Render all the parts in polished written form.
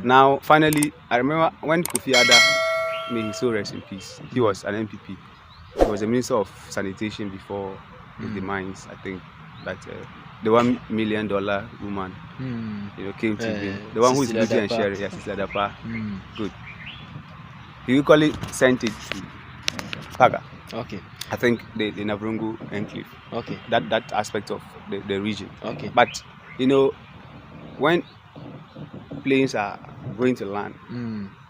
Now, finally, I remember when Kofi Ada, may his soul rest in peace, he was an MPP. He was the Minister of Sanitation before his demise, I think. That the $1 million woman, came to him. The one who is looting and sharing, yes, Sister Dapa. Good. He equally sent it to Paga. Okay. I think the Navrungu enclave. Okay. That aspect of the region. Okay. But when planes are going to land,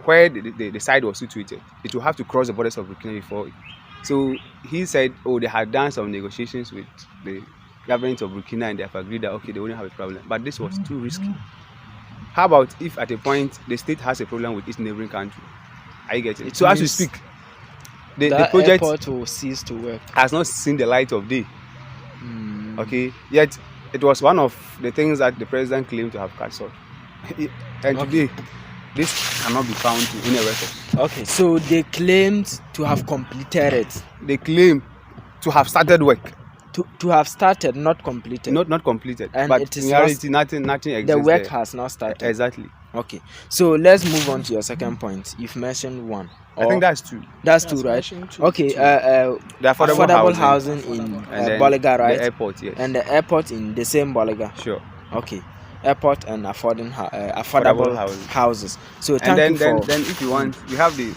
where the side was situated, it will have to cross the borders of Burkina before. So he said, they had done some negotiations with the government of Burkina and they have agreed that they wouldn't have a problem. But this was too risky. How about if at a point the state has a problem with its neighboring country? Are you getting it? So as you speak, the project airport will cease to work. Has not seen the light of day. Okay, yet it was one of the things that the president claimed to have cut short. And today, this cannot be found in a record. Okay, so they claimed to have completed it. They claim to have started work. To have started, not completed. Not completed. And but it is in reality, nothing exists. The work there. has not started. Exactly. Okay, so let's move on to your second point. You've mentioned one. I think that's two. That's two, right? Okay. The affordable housing in Boliga, right? The airport, yes. And the airport in the same Boliga. Sure. Okay. Airport and affordable houses. So then if you want, you have the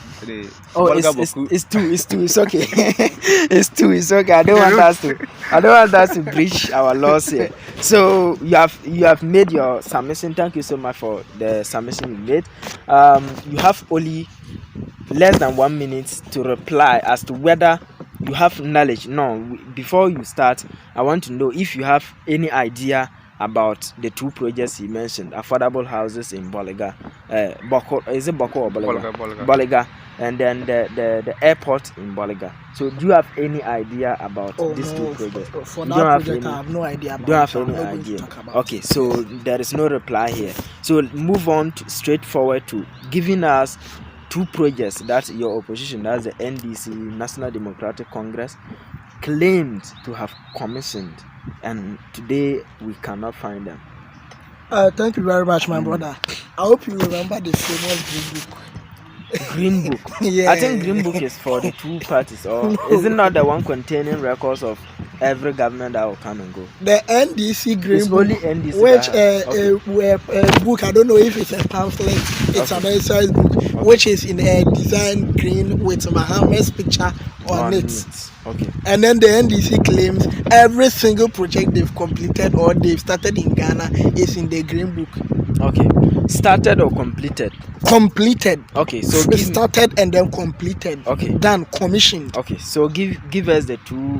it's two. It's okay. It's okay. I don't want us to breach our laws here. So you have made your submission. Thank you so much for the submission you made. You have only less than 1 minute to reply as to whether you have knowledge. No, before you start, I want to know if you have any idea about the two projects he mentioned, affordable houses in Boliga, is it Boko or Boliga? Boliga, and then the airport in Boliga. So do you have any idea about these two projects? For that project, I have no idea about. Don't have any idea. Okay, so there is no reply here. So move on straightforward to giving us two projects that your opposition, that's the NDC, National Democratic Congress, claimed to have commissioned, and today we cannot find them. Thank you very much, my brother. I hope you remember the famous Green Book. Yeah. I think Green Book is for the two parties, or is it not the one containing records of every government that will come and go? The NDC Green it's Book, only NDC which book, I don't know if it's a pamphlet, it's an exercise book, which is in a design green with Muhammad's picture on it. Okay. And then the NDC claims every single project they've completed or they've started in Ghana is in the Green Book. Okay. Started or completed? Completed. Okay, so started and then completed. Okay. Done, commissioned. Okay, so give us the two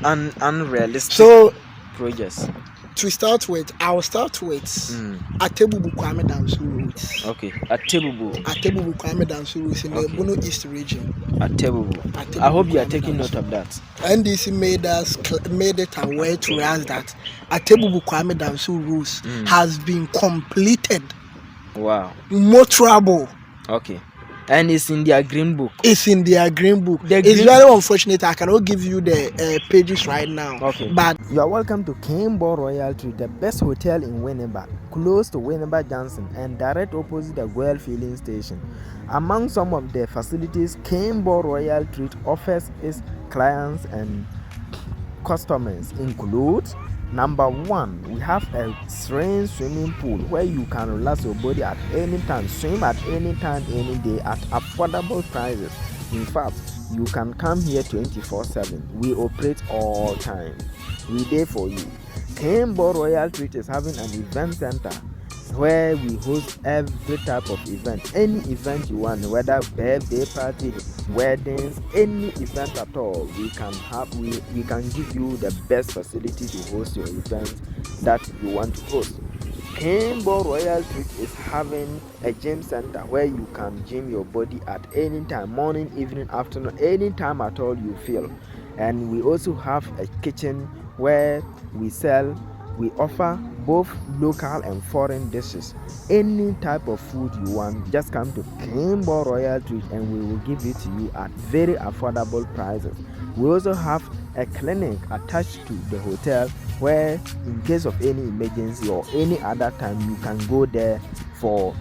unrealistic projects. To start with, I'll start with Atebubu Kwame Danso Road. Okay, Atebubu Kwame Danso Road in the Bono East region. Atebubu. I hope you are taking note of that. NDC made it aware to us that Atebubu Kwame Danso Road has been completed. Wow. Motorable. Okay. And it's in their Green Book. It's in their Green Book. It's very unfortunate. I cannot give you the pages right now. Okay. But you are welcome to Kimbo Royal Tree, the best hotel in Winneba, close to Winneba Johnson and direct opposite the Guel Filling Station. Among some of the facilities Kimbo Royal Tree offers its clients and customers include: number one, we have a serene swimming pool where you can relax your body at any time, swim at any time, any day at affordable prices. In fact, you can come here 24/7. We operate all time. We there for you. Kimbo Royal Treat is having an event center where we host every type of event. Any event you want, whether birthday party, weddings, any event at all, we can give you the best facility to host your event that you want to host. Kimbo Royal Treat is having a gym center where you can gym your body at any time, morning, evening, afternoon, any time at all you feel. And we also have a kitchen where we offer both local and foreign dishes. Any type of food you want, just come to Kimbo Royal Treat and we will give it to you at very affordable prices. We also have a clinic attached to the hotel where in case of any emergency or any other time you can go there for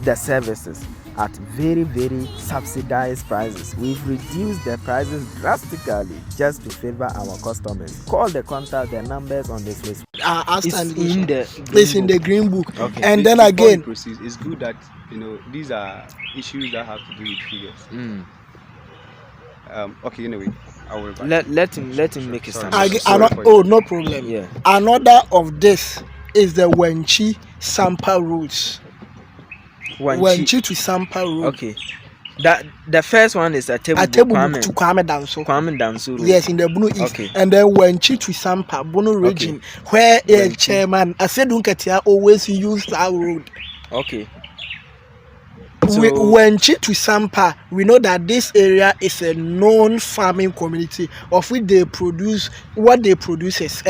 the services at very, very subsidized prices. We've reduced the prices drastically just to favor our customers. Call the contact, the numbers on this list. It's in the green book. Okay. And then Before again, we proceed, it's good that these are issues that have to do with figures. Okay, anyway, I will Let him make his Sorry. summation. no problem. Yeah. Another of this is the Wenchi Sampa rules. Wenchi to Sampa rule. Okay. That the first one is a table to Kwame Danso. Kwame Danso. Yes, in the Bunu East. Okay. And then Wenchi to Sampa, Bunu region, where a chairman, I said Dunkatia always used that road. Okay. Wenchi to Sampa, we know that this area is a known farming community of which they produce is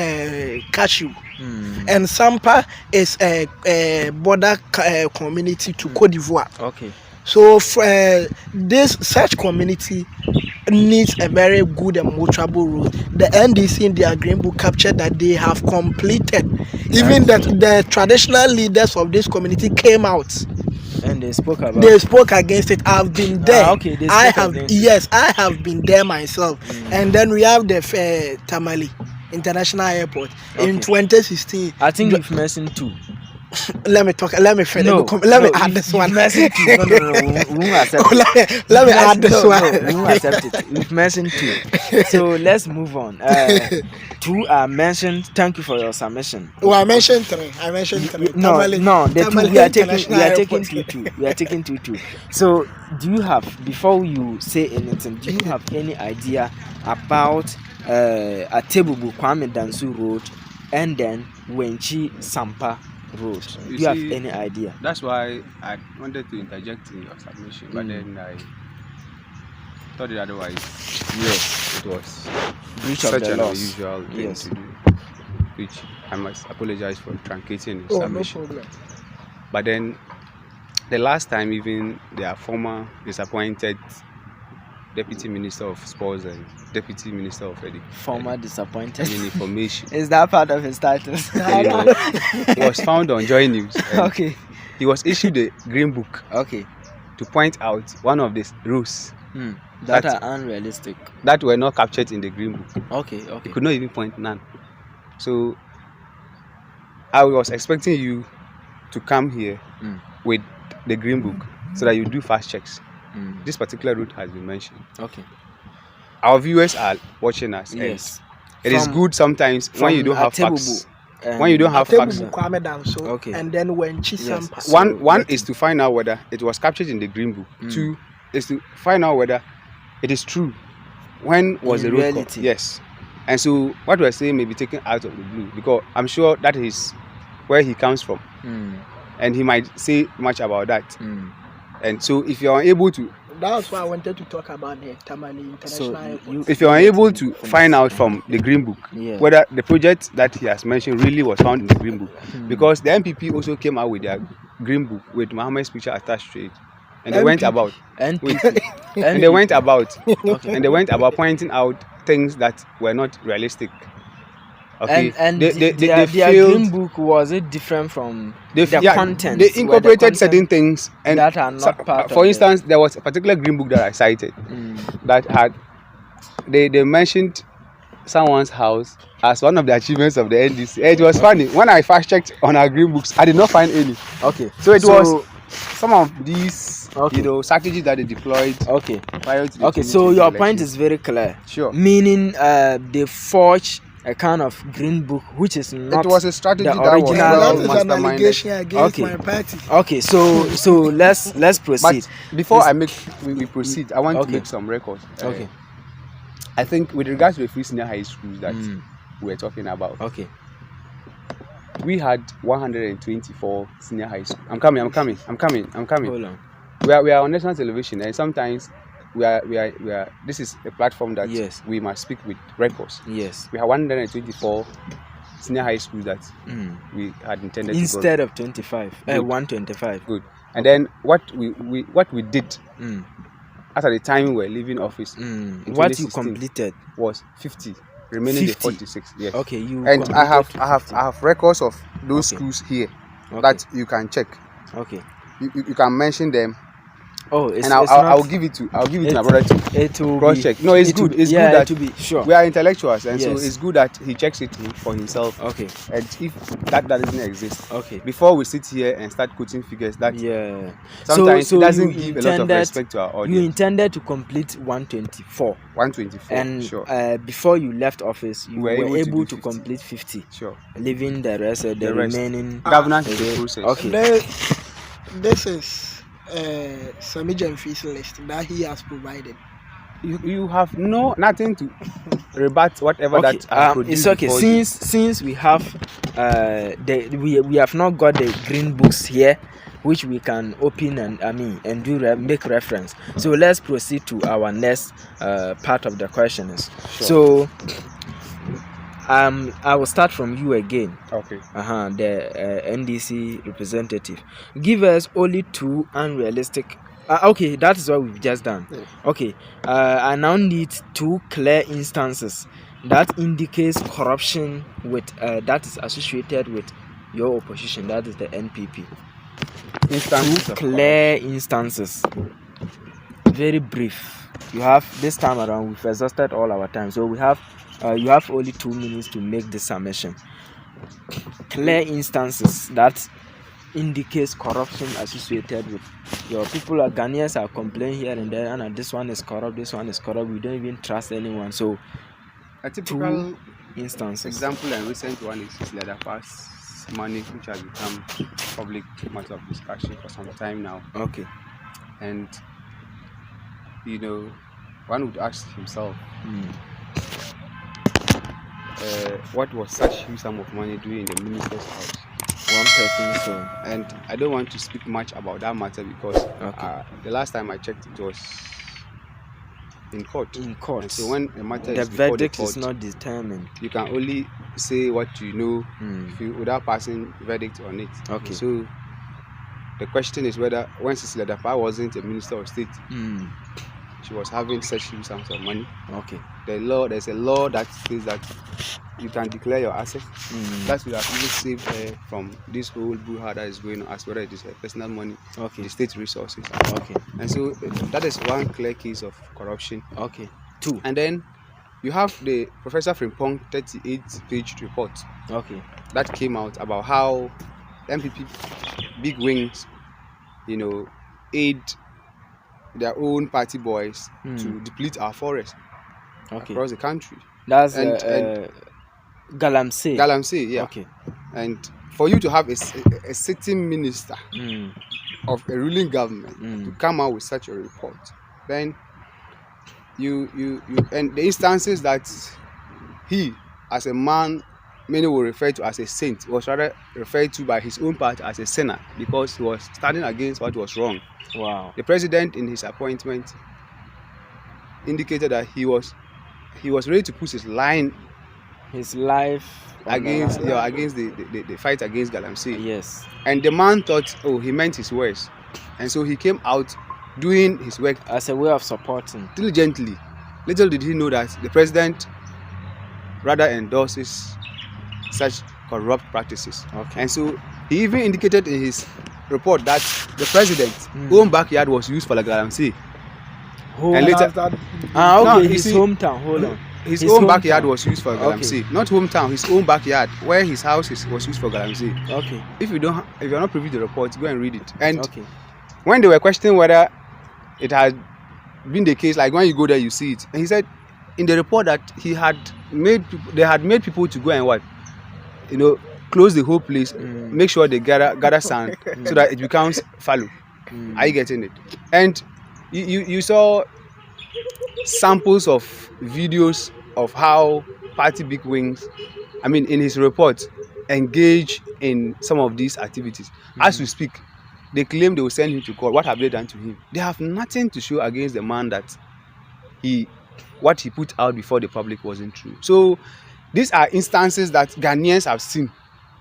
cashew. And Sampa is a border community to Cote d'Ivoire. Okay. So this such community needs a very good and motorable road. The NDC in their green book captured that they have completed. Even that the traditional leaders of this community came out. And they spoke about. They spoke against it. I've been there. Okay. I have been there myself. And then we have the Tamale International Airport in 2016. I think you've mentioned two. Let me finish. Let me add this one. No, we won't accept it. Let me add this one. We won't accept it. We've mentioned two. So let's move on. Two are mentioned. Thank you for your submission. Oh, I mentioned three. No, the two we are taking two. So do you have, before you say anything, do you have any idea about Atebubu Kwame Danso Road and then Wenchi Sampa Road? Do you have any idea? That's why I wanted to interject in your submission, but then I thought it otherwise. Yes, it was Breach of such the an laws. unusual thing Yes. to do, which I must apologize for truncating the Oh, no submission. problem. But then the last time, even their former disappointed Deputy Minister of Sports and Deputy Minister of Former disappointed. Information. Is that part of his title? Was found on Joy News. Okay. He was issued a green book Okay. to point out one of the rules That are unrealistic. that were not captured in the green book. Okay. He could not even point none. So I was expecting you to come here with the green book so that you do fast checks. This particular route has been mentioned. Okay. Our viewers are watching us. Yes. It is good sometimes when you don't have facts. When you don't have facts. Kwame Danso. Okay. And then Wenchi Sampa. One is to find out whether it was captured in the green book. Two is to find out whether it is true. When was In the road reality. caught? Yes. And so what we're saying may be taken out of the blue because I'm sure that is where he comes from. And he might say much about that. And so if you're unable to, That's why I wanted to talk about the Tamale International Airport. if you're unable to find out from the green book whether the project that he has mentioned really was found in the green book, because the MPP also came out with their green book with Mohammed's picture attached to it, and they went about and they went about pointing out things that were not realistic. Okay, And they their failed. green book, was it different from The the content? They incorporated certain things, and that are not part for of instance, there was a particular green book that I cited that had they mentioned someone's house as one of the achievements of the NDC. It was funny when I fast checked on our green books, I did not find any. Okay. So it was some of these strategies that they deployed. Okay. Prior to the Okay. So 2020 your election. point is very clear. Sure. Meaning, they forged a kind of green book which is not. It was a strategy the that was original. That is an masterminded. allegation against Okay. my party. Okay. So let's proceed. But before we proceed, I want to Okay. make some records. Okay. I think with regards to the free senior high schools that we were talking about, Okay. we had 124 senior high schools. I'm coming. Hold on. We are on national television, and sometimes we are. This is a platform that Yes. we must speak with records. Yes. We have 124 senior high schools that we had intended Instead to of 25, Good. 125. Good. And then what we did at the time we were leaving office in What you 2016 completed. was 50. remaining 50. the 46. Yes. Okay, you And I completed have records of those Okay. schools here Okay. that you can check. Okay. You can mention them, Oh, it's and not. I'll give it to my brother to It will cross be. check. No, it's it will good. be- It's yeah, good that it will be sure. we are intellectuals, and so Yes. it's good that he checks it for himself. Okay. And if that doesn't exist, Okay. before we sit here and start quoting figures, that Yeah. sometimes so it doesn't you give a lot of intended- respect to our You audience. intended to complete 124, 124. and Sure. Before you left office, you We're were able able to to do 50. complete 50, Sure. leaving the rest, the rest. remaining. Governance is Okay. the process. Okay. This is Sami Jamfi's list that he has provided. You have nothing to rebut whatever Okay, that I produced it's okay. before you. Since we have we have not got the green books here, which we can open and make reference. So let's proceed to our next part of the questions. Sure. So I will start from you again. Okay. The NDC representative. Give us only two unrealistic. Okay, that is what we've just done. Yeah. Okay, I now need two clear instances that indicates corruption with that is associated with your opposition. That is the NPP. Instances Two of clear instances. Very brief. You have this time around. We've exhausted all our time, so we have. You have only 2 minutes to make this submission. Clear instances that indicates corruption associated with your people. Ghanaians are complaining here and there, and this one is corrupt, this one is corrupt. We don't even trust anyone. So, A typical instances. example and recent one is leather pass money, which has become public matter of discussion for some time now. Okay. And one would ask himself, what was such huge sum of money doing in the minister's house? One person. So, And I don't want to speak much about that matter because Okay. the last time I checked, it was in court. in court, And so when a matter the is before the verdict court, is not determined. you can only say what you know without passing verdict on it. Okay. So the question is whether when Cecilia Dapa wasn't a minister of state, she was having such huge sums of money. Okay. There's a law that says that you can declare your assets. That would have even saved her from this whole brouhaha that is going on, as whether it is her personal money, Okay. the state resources. Okay. And so that is one clear case of corruption. Okay. Two. And then you have the Professor Frimpong 38-page report Okay. that came out about how MPP big wings, aid their own party boys to deplete our forests Okay. across the country. That's and Galamsey. Galamsey, yeah. Okay. And for you to have a sitting minister of a ruling government to come out with such a report, then you and the instances that he, as a man, many will refer to as a saint, was rather referred to by his own party as a sinner because he was standing against what was wrong. Wow. The president, in his appointment, indicated that he was ready to put his life against the fight against Galamsey. Yes. And the man thought, he meant his words, and so he came out doing his work As a way of supporting. diligently. Little did he know that the president rather endorses such corrupt practices. Okay. And so he even indicated in his report that the president's own backyard was used for the Galamsey. And later, Okay. No, you His see, hometown. Hold on. his His own backyard hometown. was used for Galamsey. Not hometown, his own backyard, where his house was used for Galamsey. Okay. If you're not privy to the report, go and read it. And Okay. when they were questioning whether it had been the case, like when you go there, you see it. And he said in the report that they had made people to go and what, close the whole place, make sure they gather sand so that it becomes fallow. Are you getting it? And you saw samples of videos of how party big wings, in his report, engage in some of these activities. As we speak, they claim they will send him to court. What have they done to him? They have nothing to show against the man that what he put out before the public wasn't true. So these are instances that Ghanaians have seen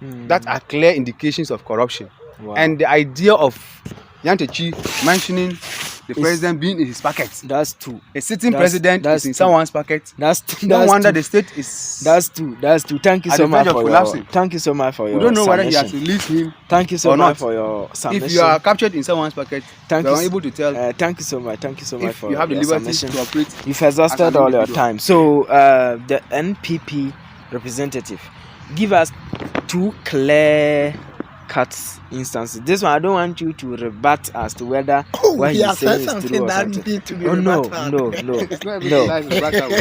that are clear indications of corruption. Wow. And the idea of Yantechi mentioning the president being in his pocket. That's two. A sitting president is in someone's pocket. That's two. No wonder the state is. That's two. Thank you so much for your. Thank you so much for your. We don't know whether submission. he has released him. Thank you so much for your submission. If you are captured in someone's pocket, you are unable to tell. Thank you so much. Thank you so much for you have the your liberty submission. to operate. You've exhausted all your time. So the NPP representative, give us two clear cut instances. This one I don't want you to rebut as to whether what he's saying is true or something.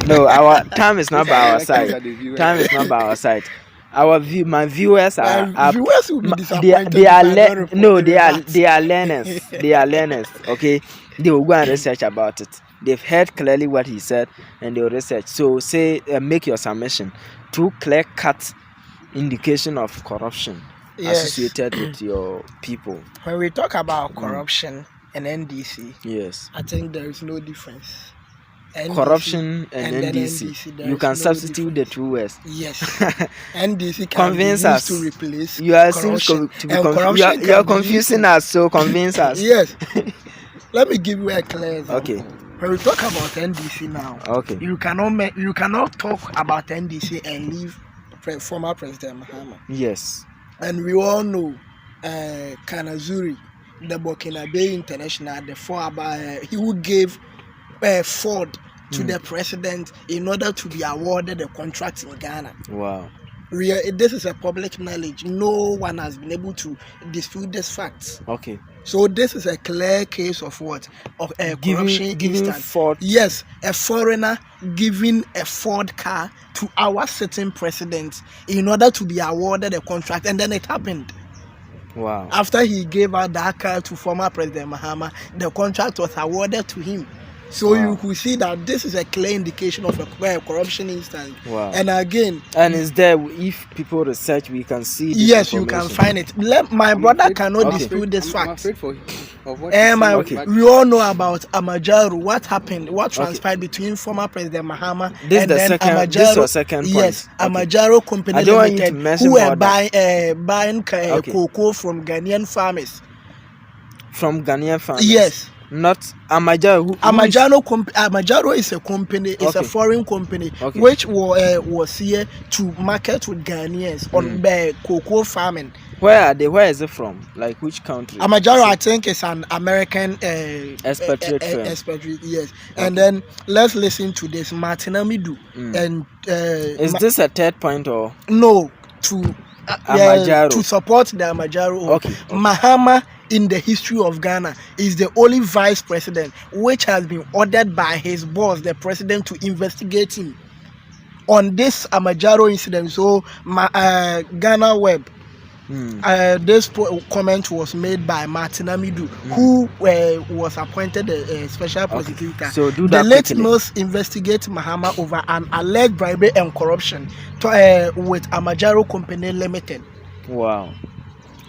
No. Our time is not by our side. Time is not by our side. My viewers are viewers will be disappointed. They are learners. They are learners. Okay, they will go and research about it. They've heard clearly what he said and they will research. So say make your submission. Two clear cut indication of corruption associated with your people. When we talk about corruption and NDC, yes, I think there is no difference. NDC corruption and NDC. You can substitute the two words. Yes, NDC can convince be used us to replace. You are you are confusing us. So convince us. Yes. Let me give you a clear example. Okay. When we talk about NDC now, okay, you cannot talk about NDC and leave former President Mahama. Yes. And we all know Kanazuri, the Burkinabe International, he who gave Ford to the president in order to be awarded the contract in Ghana. Wow. This is a public knowledge. No one has been able to dispute this fact. Okay. So this is a clear case of what? Of a corruption giving Ford. Yes, a foreigner giving a Ford car to our sitting president in order to be awarded a contract, and then it happened. Wow. After he gave out that car to former President Mahama, the contract was awarded to him. So you could see that this is a clear indication of a corruption instance. Wow. And again, and is there, if people research, we can see this yes, you can find it. My brother cannot dispute this fact. We all know about Amajaro. What happened? What transpired between former President Mahama and then Amajaro? This is your second point. Yes, Amajaro Company Limited, who were buying cocoa from Ghanaian farmers. From Ghanaian farmers. Yes. Not Amajaro. Amajaro is a company, it's a foreign company which was here to market with Ghanaians on cocoa farming. Where are they? Where is it from? Like which country? Amajaro, I think, is an American expatriate firm. Expatriate, yes. And then let's listen to this. Martinamidu. And is this a third point or no? To Amajaro to support the Amajaro. Mahama, in the history of Ghana, is the only vice president which has been ordered by his boss, the president, to investigate him on this Amajaro incident. So, Ghana Web, this comment was made by Martin Amidu, who was appointed a special prosecutor. So do that. Let us investigate Mahama over an alleged bribery and corruption with Amajaro Company Limited. Wow.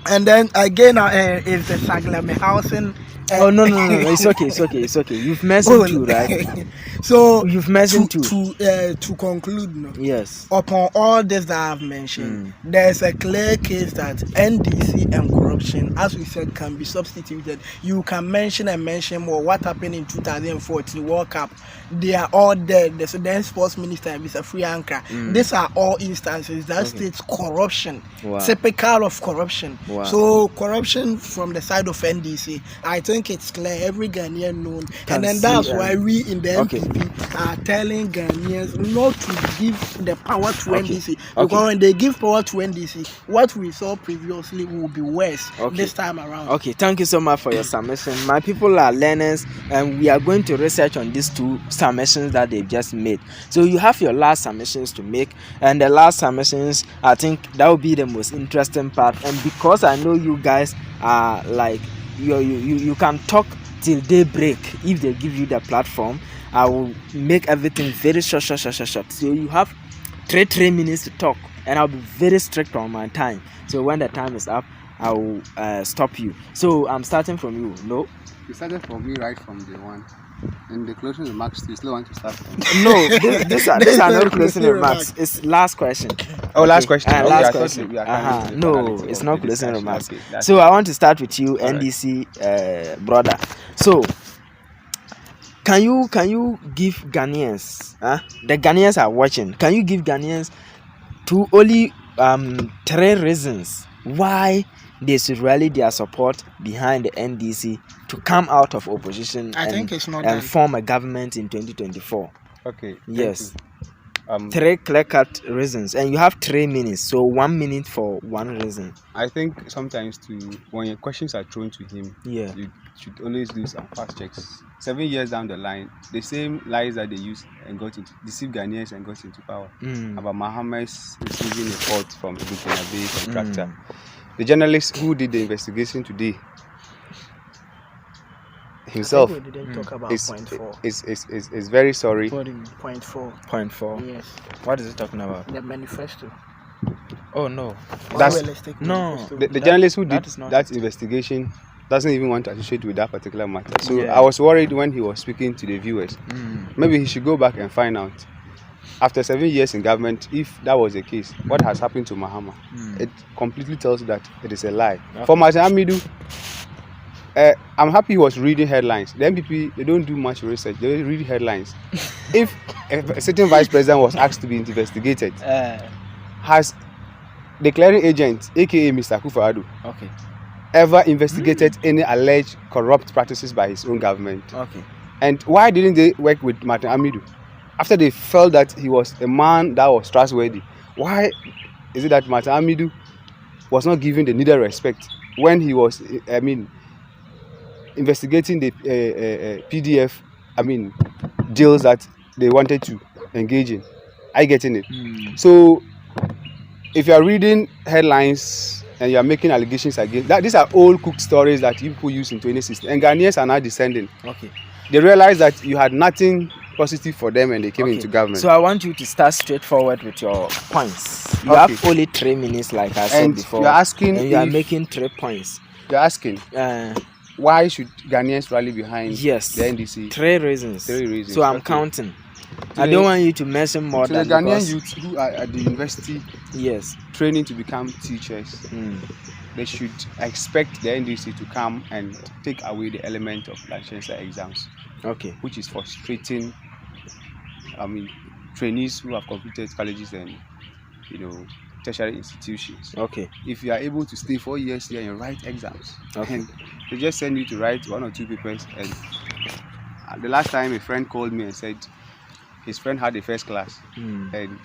And then again, is the Saglame housing. No, it's okay. You've mentioned two, right? So you've mentioned two. To conclude, no? Yes. Upon all this that I've mentioned, there's a clear case that NDC and corruption, as we said, can be substituted. You can mention more. What happened in 2014 World Cup? They are all dead. The Sudan sports minister is a free anchor. These are all instances that states corruption, typical of corruption. Wow. So corruption from the side of NDC, I think it's clear. Every Ghanaian known, and then that's why we in the NPP are telling Ghanaians not to give the power to NDC, because when they give power to NDC, what we saw previously will be worse this time around. Okay, thank you so much for your submission. My people are learners, and we are going to research on these two submissions that they've just made. So you have your last submissions to make, and the last submissions, I think that will be the most interesting part. And because I know you guys are like you can talk till daybreak if they give you the platform. I will make everything very short. So you have 3 minutes to talk, and I'll be very strict on my time. So when the time is up, I will stop you. So I'm starting from you. No, you started from me right from day one. In the closing remarks, you still want to start from no, these are not closing remarks. It's last question. Oh, last question. Last question. No, it's not closing remarks. So I want to start with you, NDC brother. So Can you give Ghanaians, the Ghanaians are watching, can you give Ghanaians only 3 reasons why they should rally their support behind the NDC to come out of opposition and form a government in 2024? Okay. Yes. 3 clear-cut reasons, and you have 3 minutes, so 1 minute for 1 reason. I think sometimes when your questions are thrown to him, you should always do some fast checks. 7 years down the line, the same lies that they used and deceived Ghanaians and got into power about Mohammed's receiving a report from a Burkina contractor. The journalist who did the investigation today himself is very sorry. Point four. Yes. What is it talking about? The manifesto. Oh no. The journalist who did that investigation doesn't even want to associate with that particular matter. So I was worried when he was speaking to the viewers. Maybe he should go back and find out, after 7 years in government, if that was the case, what has happened to Mahama. It completely tells you that it is a lie. For Martin Amidu, I'm happy he was reading headlines. The MPP, they don't do much research. They read headlines. If a certain vice president was asked to be investigated, has the clearing agent, aka Mr. Akufo-Addo, ever investigated any alleged corrupt practices by his own government? And why didn't they work with Martin Amidu? After they felt that he was a man that was trustworthy, why is it that Martin Amidu was not given the needed respect when he was, investigating the PDF, deals that they wanted to engage in? Are you getting it? So, if you are reading headlines and you are making allegations against that, these are old cooked stories that people use in 2016, and Ghanaians are now descending. They realize that you had nothing positive for them and they came into government. So I want you to start straightforward with your points. You have only 3 minutes, like I said before. You're asking, and you are making 3 points. You're asking, why should Ghanaians rally behind the NDC? 3 reasons. 3 reasons. So I'm counting. I don't want you to mention more than the Ghanaian youth who are at the university training to become teachers. They should expect the NDC to come and take away the element of licensure exams. Which is frustrating. Trainees who have completed colleges and tertiary institutions. If you are able to stay 4 years here and write exams, and they just send you to write 1 or 2 papers. And the last time a friend called me and said his friend had a first class and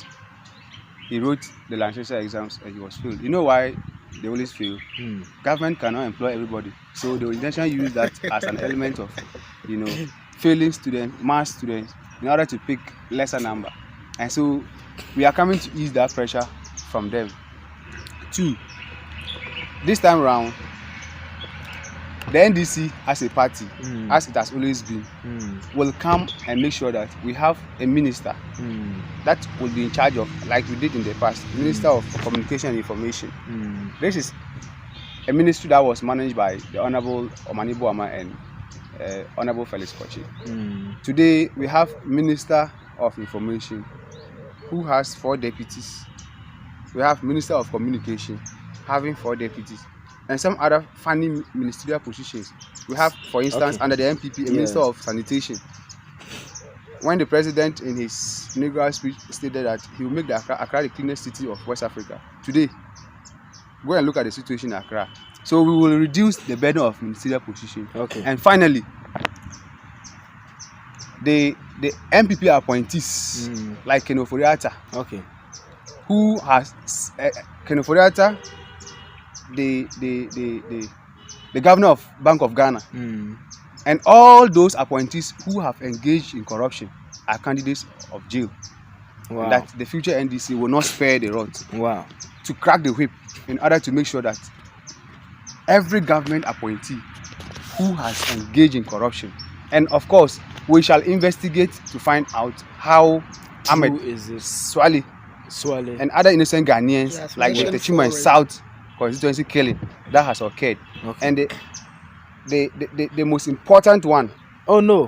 he wrote the licensure exams and he was failed. You know why they always fail? Government cannot employ everybody, so they will intentionally use that as an element of failing students, mass students, in order to pick lesser number. And so we are coming to ease that pressure from them. 2, this time around, the NDC as a party, as it has always been, will come and make sure that we have a minister that will be in charge of, like we did in the past, Minister of Communication and Information. This is a ministry that was managed by the Honorable Omani Boama and Honorable Felix Kochi. Today we have Minister of Information who has 4 deputies. We have Minister of Communication having 4 deputies, and some other funny ministerial positions. We have, for instance, under the MPP, a Minister of Sanitation. When the president in his inaugural speech stated that he will make the Accra the cleanest city of West Africa, today go and look at the situation in Accra. So we will reduce the burden of ministerial position. And finally, the MPP appointees like Keno Foriata, who has Keno Foriata, the governor of Bank of Ghana, and all those appointees who have engaged in corruption are candidates of jail. That the future NDC will not spare the rod to crack the whip in order to make sure that every government appointee who has engaged in corruption, and of course we shall investigate to find out how Ahmed Swale and other innocent Ghanaians like the Techimo and South constituency killing that has occurred. And the most important one,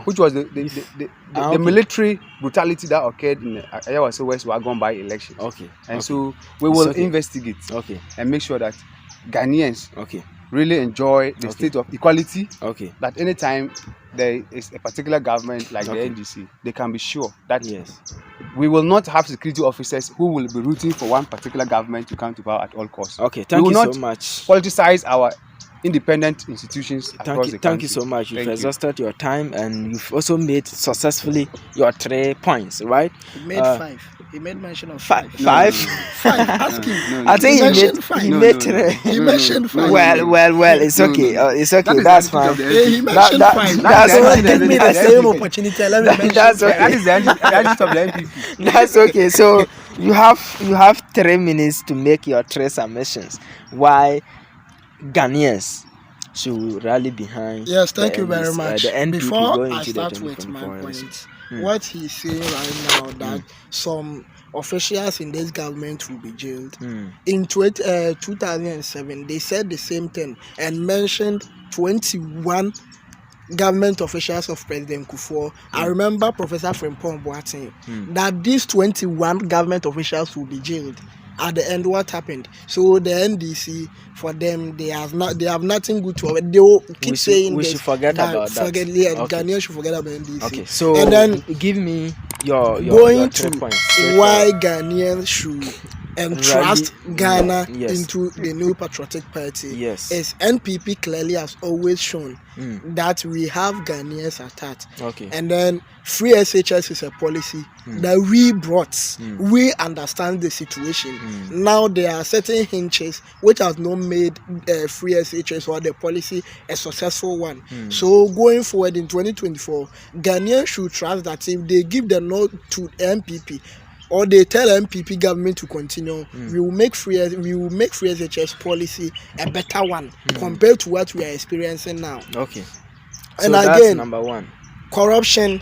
which was the military brutality that occurred in the Ayawaso West Wagon by election. And so we will investigate and make sure that Ghanaians really enjoy the state of equality. Okay. That anytime there is a particular government like Okay. the NDC, they can be sure that Yes. we will not have security officers who will be rooting for one particular government to come to power at all costs. Okay. We Thank will you not so much. politicize our independent institutions across the country. Thank you so much. You've Thank you. exhausted your time, and you've also made successfully your 3 points, right? He made 5. He made mention of 5. Five. 5. Ask him. I think He he mentioned made five. he No, made no, 3. He mentioned 5. Well, it's No, okay. no. It's okay. That is That's the attitude fine. of the Yeah, he NPP. mentioned that- 5. that's So okay. give me the That's same okay. opportunity. Let me mention That's 5. okay. That is the attitude of the NPP. That's okay. So you have 3 minutes to make your 3 submissions. Why Ghanaians should rally behind? Yes, thank the you very NDC, much. the NPP Before going I into start the with my 2024 election. point, what he's saying right now that some officials in this government will be jailed. In 2007, they said the same thing and mentioned 21 government officials of President Kufuor. I remember Professor Frimpong Boateng that these 21 government officials will be jailed. At the end, what happened? So the NDC, for them, they have nothing good to. They will keep saying we this, should forget about that. Yeah, Okay. Ghanaians should forget about NDC. Okay, so and then give me your going 3 to points. why Ghanaians should entrust Ghana yes. into the new patriotic party. Yes. Is NPP clearly has always shown that we have Ghanaians at heart. Okay. And then free SHS is a policy that we brought. We understand the situation. Now there are certain hinges which has not made free SHS or the policy a successful one. So going forward in 2024, Ghanaians should trust that if they give the nod to MPP, or they tell MPP government to continue, we will make free SHS policy a better one compared to what we are experiencing now. Okay. And so that's again, number 1. corruption.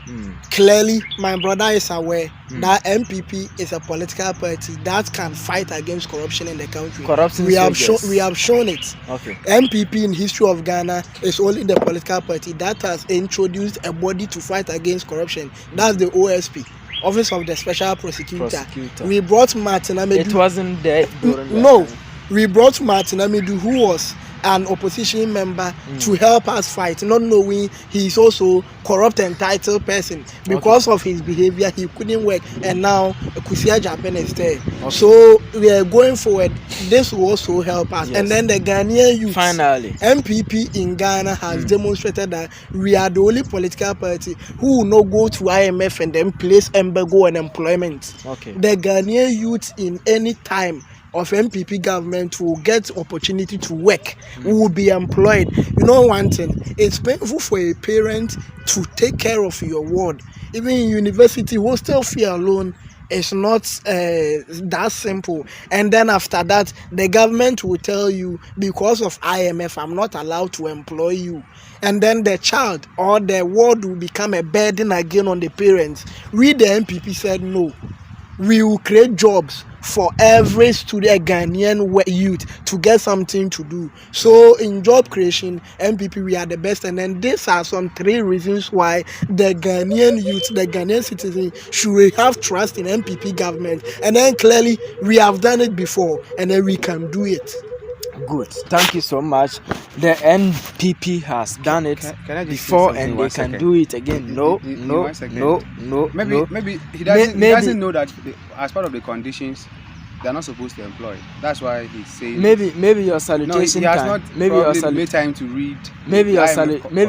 Clearly, my brother is aware that MPP is a political party that can fight against corruption in the country. Corruption we have shown it. Okay. MPP in history of Ghana is only the political party that has introduced a body to fight against corruption. That's the OSP. Office of the Special Prosecutor. We brought Martin Amedu. It wasn't there during No, we brought Martin Amedu, who was an opposition member, to help us fight, not knowing he is also corrupt entitled person. Because of his behavior, he couldn't work, and now Kusia Japan is there. So we are going forward. This will also help us. Yes. And then the Ghanaian youth, finally, MPP in Ghana has demonstrated that we are the only political party who will not go to IMF and then place embargo on employment. Okay. The Ghanaian youth in any time of MPP government will get opportunity to work, will be employed. You know one thing, it's painful for a parent to take care of your ward. Even in university, hostel fee alone is not that simple. And then after that, the government will tell you, because of IMF, I'm not allowed to employ you. And then the child or the ward will become a burden again on the parents. We, the MPP, said no. We will create jobs for every student Ghanaian youth to get something to do. So in job creation, MPP, we are the best. And then these are some 3 reasons why the Ghanaian youth, the Ghanaian citizen, should have trust in MPP government. And then clearly, we have done it before, and then we can do it. Good. Thank you so much. The NPP has done it Can I just before, say something and one they can second? do it again. No. Maybe he doesn't know that as part of the conditions, they are not supposed to employ. That's why he's saying. Maybe your no, salutation he has time. not Maybe your made time to read. maybe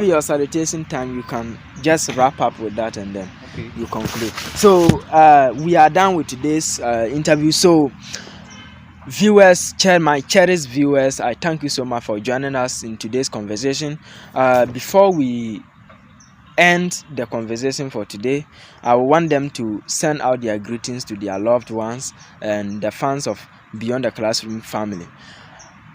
your salutation time. You can just wrap up with that, and then you conclude. So we are done with today's interview. So viewers, my cherished viewers, I thank you so much for joining us in today's conversation. Before we end the conversation for today, I want them to send out their greetings to their loved ones and the fans of Beyond the Classroom family.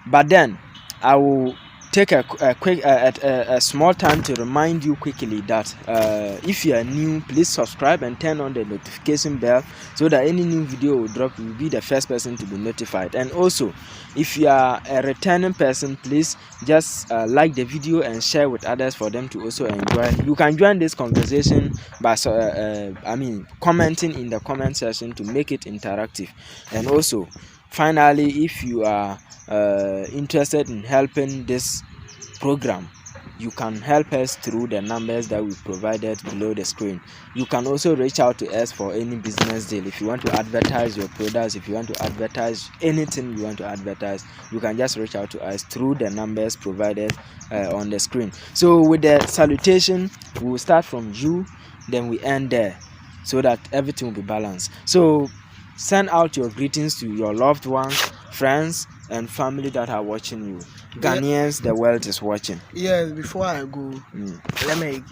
But then I will take a small time to remind you quickly that if you are new, please subscribe and turn on the notification bell so that any new video will drop, you will be the first person to be notified. And also, if you are a returning person, please just like the video and share with others for them to also enjoy. You can join this conversation by commenting in the comment section to make it interactive. And also, Finally, if you are interested in helping this program, you can help us through the numbers that we provided below the screen. You can also reach out to us for any business deal. If you want to advertise your products, if you want to advertise anything you want to advertise, you can just reach out to us through the numbers provided on the screen. So with the salutation, we will start from you, then we end there, so that everything will be balanced. So send out your greetings to your loved ones, friends, and family that are watching you. Ghanaians, the world is watching. Yes, before I go, let me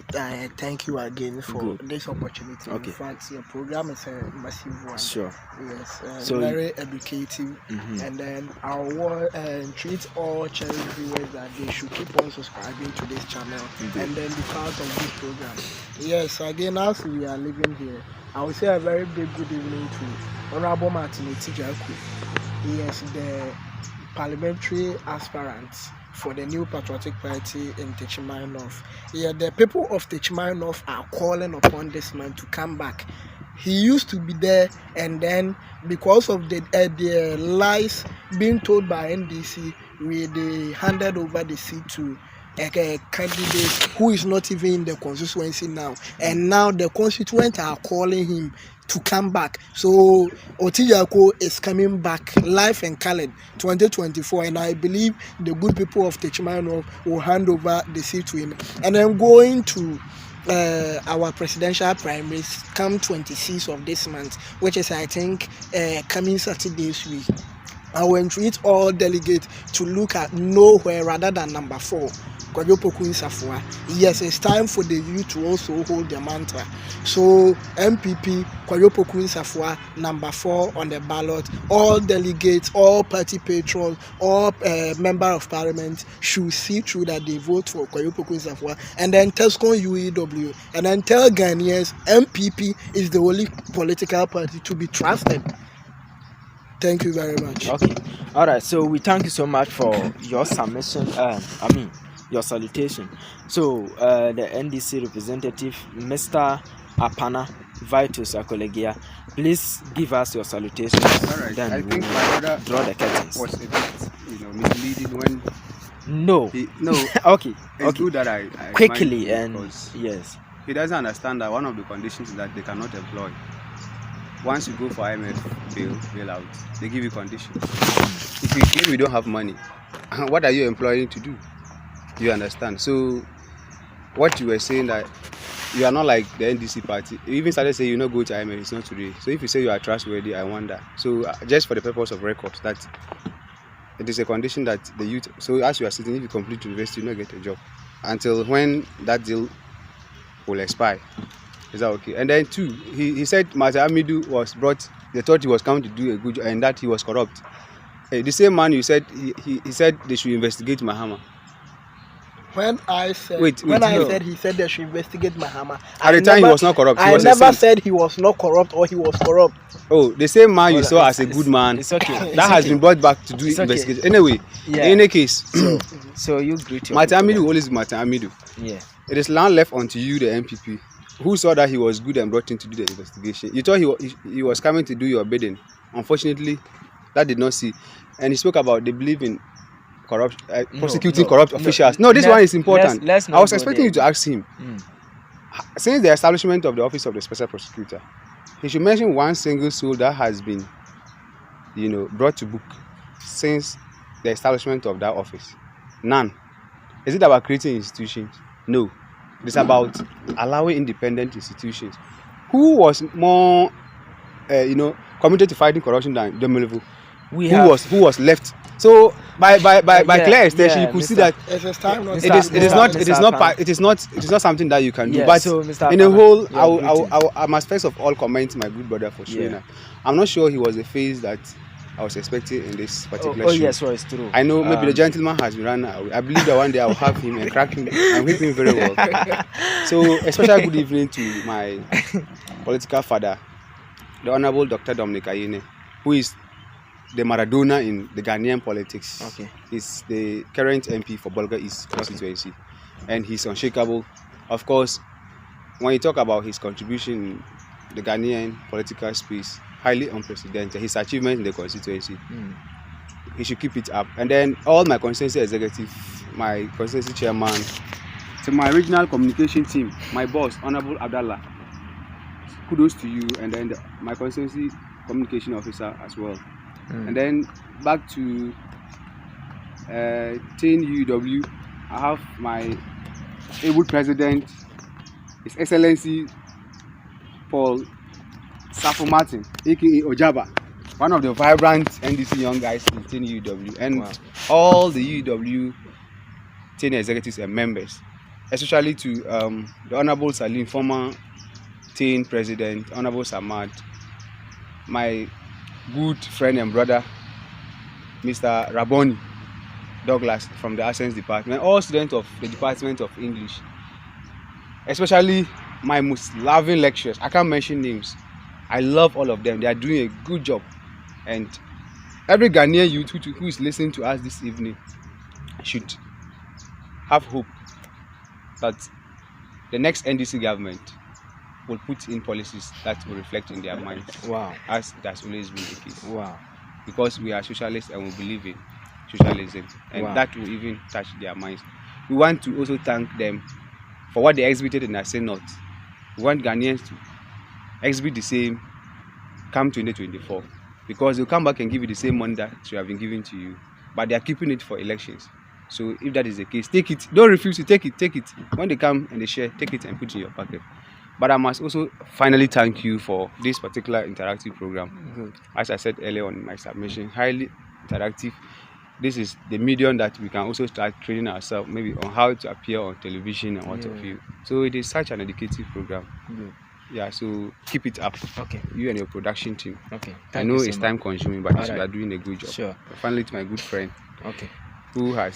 thank you again for this opportunity. Okay. In fact, your program is a massive one. Sure. Yes, So very educative. And then I will treat all channel viewers that they should keep on subscribing to this channel and then be part of this program. Yes, again, as we are living here, I will say a very big good evening to Honorable Martin Tijaku. Yes, the parliamentary aspirant for the new Patriotic Party in Techimai North. Yeah, the people of Techimai North are calling upon this man to come back. He used to be there, and then because of the lies being told by NDC, they handed over the seat to a candidate who is not even in the constituency now, and now the constituents are calling him to come back. So Otijako is coming back live and colored 2024, and I believe the good people of Techimai will hand over the seat to him. And I'm going to our presidential primaries come 26th of this month, which is I think coming Saturday's week. I will entreat all delegates to look at nowhere rather than number 4. Yes, it's time for the youth to also hold their mantra. So MPP Kwayopoku Safwa number 4 on the ballot. All delegates, all party patrons, all member of parliament should see through that they vote for Kwayopoku Safwa, and then Tescon UEW, and then tell Ghanaians MPP is the only political party to be trusted. Thank you very much. Okay. All right. So we thank you so much for your submission. Your salutation. So the NDC representative, Mr. Apana Vitus Akolegia, please give us your salutation. All right. Then I think my brother draw the curtains. was a bit, misleading when. No. Okay. It's good that I quickly and yes. He doesn't understand that one of the conditions is that they cannot employ. Once you go for IMF bailout, they give you conditions. If you claim you don't have money, what are you employing to do? You understand? So what you were saying, that you are not like the NDC party. You even started saying you not go to IMF, it's not today. So if you say you are trustworthy, I wonder. So just for the purpose of records, that it is a condition that the youth. So as you are sitting, if you complete university, you not get a job until when that deal will expire. Is that okay? And then 2, he said Mata Amidu was brought. They thought he was coming to do a good job and that he was corrupt. The same man you said he said they should investigate Mahama. When I said he said they should investigate Mahama. At the time he was not corrupt. I never said he was not corrupt or he was corrupt. Oh, the same man you saw as a good man. It's okay. That has been brought back to do investigation. Anyway, in any case, so you greet your Mata Amidu always Mata Amidu. Yeah. It is now left unto you, the MPP, who saw that he was good and brought him to do the investigation. You thought he was coming to do your bidding. Unfortunately, that did not see. And he spoke about they believe in corruption, prosecuting corrupt officials. No, this one is important. I was expecting you to ask him. Since the establishment of the office of the special prosecutor, he should mention one single soul that has been, brought to book since the establishment of that office. None. Is it about creating institutions? No. It's about allowing independent institutions. Who was more, committed to fighting corruption than Demelevu? Who was left? So by clear extension, you could see that it is not something that you can do. But so in a whole, I must first of all commend my good brother for showing up. I'm not sure he was the face that I was expecting in this particular show. Yes, well, it's true. I know maybe the gentleman has been run away. I believe that one day I will have him and crack him and whip him very well. So a special good evening to my political father, the Honorable Dr. Dominic Ayine, who is the Maradona in the Ghanaian politics. Okay. He's the current MP for Bolga East constituency, and he's unshakable. Of course, when you talk about his contribution in the Ghanaian political space, highly unprecedented. His achievement in the constituency. He should keep it up. And then all my constituency executive, my constituency chairman, to my regional communication team, my boss, Honorable Abdallah, kudos to you. And then my constituency communication officer as well. And then back to 10 UW, I have my able president, His Excellency Paul Safo Martin, aka Ojaba, one of the vibrant NDC young guys in 10 UW, and all the UW 10 executives and members, especially to the Honorable Salim, former 10 president, Honorable Samad, my good friend and brother, Mr. Raboni Douglas from the Accents Department, all students of the Department of English, especially my most loving lecturers. I can't mention names. I love all of them. They are doing a good job. And every Ghanaian youth who is listening to us this evening should have hope that the next NDC government will put in policies that will reflect in their minds. As that's always been the case. Because we are socialists and we believe in socialism, and that will even touch their minds. We want to also thank them for what they exhibited in our Senate. We want Ghanaians to exhibit the same come 2024, because they'll come back and give you the same money that should have been given to you, but they are keeping it for elections. So if that is the case, take it. Don't refuse to take it. When they come and they share, take it and put it in your pocket. But I must also finally thank you for this particular interactive program. As I said earlier on in my submission, highly interactive. This is the medium that we can also start training ourselves, maybe on how to appear on television and what have you. So it is such an educative program. Yeah, so keep it up. You and your production team. I know it's time consuming, but you are doing a good job. Finally, to my good friend, who has